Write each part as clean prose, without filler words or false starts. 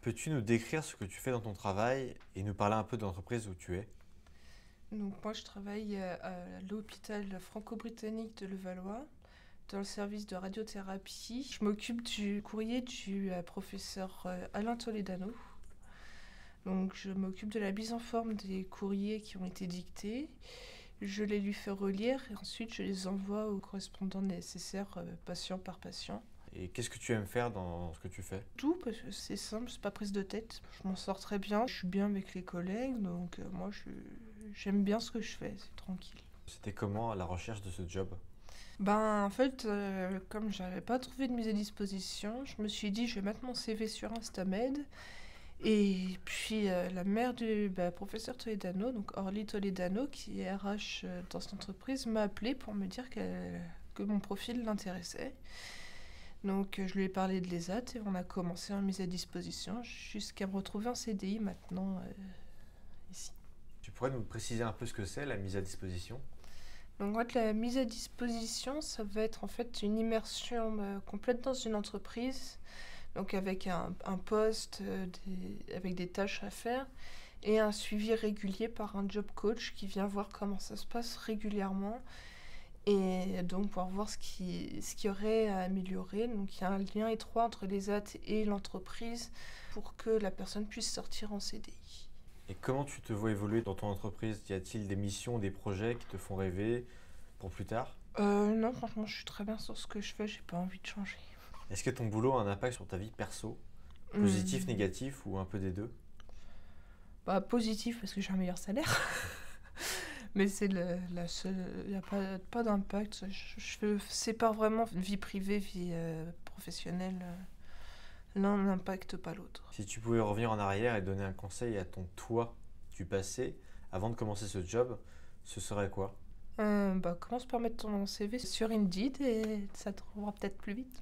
Peux-tu nous décrire ce que tu fais dans ton travail et nous parler un peu de l'entreprise où tu es? Donc moi, je travaille à l'hôpital franco-britannique de Levallois, dans le service de radiothérapie. Je m'occupe du courrier du professeur Alain Toledano. Donc je m'occupe de la mise en forme des courriers qui ont été dictés. Je les lui fais relire et ensuite je les envoie aux correspondants nécessaires, patient par patient. Et qu'est-ce que tu aimes faire dans ce que tu fais? Tout, parce que c'est simple, c'est pas prise de tête. Je m'en sors très bien, je suis bien avec les collègues, donc j'aime bien ce que je fais, c'est tranquille. C'était comment à la recherche de ce job? Ben, en fait, comme j'avais pas trouvé de mise à disposition, je me suis dit, je vais mettre mon CV sur Instamed. Et puis, la mère du professeur Toledano, donc Orly Toledano, qui est RH dans cette entreprise, m'a appelé pour me dire que mon profil l'intéressait. Donc, je lui ai parlé de l'ESAT et on a commencé en mise à disposition jusqu'à me retrouver en CDI maintenant, ici. Tu pourrais nous préciser un peu ce que c'est la mise à disposition? Donc, en fait, la mise à disposition, ça va être en fait une immersion complète dans une entreprise, donc avec un poste, avec des tâches à faire et un suivi régulier par un job coach qui vient voir comment ça se passe régulièrement et donc pouvoir voir ce qui y aurait à améliorer. Donc, il y a un lien étroit entre les AT et l'entreprise pour que la personne puisse sortir en CDI. Et comment tu te vois évoluer dans ton entreprise? Y a-t-il des missions, des projets qui te font rêver pour plus tard? Non, franchement, je suis très bien sur ce que je fais, j'ai pas envie de changer. Est-ce que ton boulot a un impact sur ta vie perso? Positif, Hmm. négatif ou un peu des deux? Bah, positif parce que j'ai un meilleur salaire. Mais c'est la seule. Il n'y a pas d'impact. Je sépare vraiment vie privée, vie professionnelle. L'un n'impacte pas l'autre. Si tu pouvais revenir en arrière et donner un conseil à ton toi du passé avant de commencer ce job, ce serait quoi? Bah, commence par mettre ton CV sur Indeed et ça te trouvera peut-être plus vite.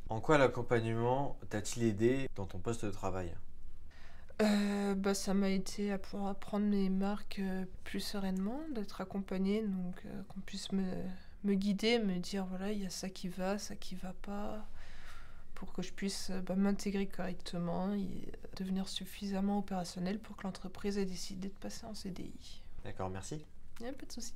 En quoi l'accompagnement t'a-t-il aidé dans ton poste de travail? Bah, ça m'a aidé à pouvoir prendre mes marques plus sereinement, d'être accompagnée, donc qu'on puisse me guider, me dire voilà, il y a ça qui va pas, pour que je puisse m'intégrer correctement et devenir suffisamment opérationnelle pour que l'entreprise ait décidé de passer en CDI. D'accord, merci. Il n'y a pas de souci.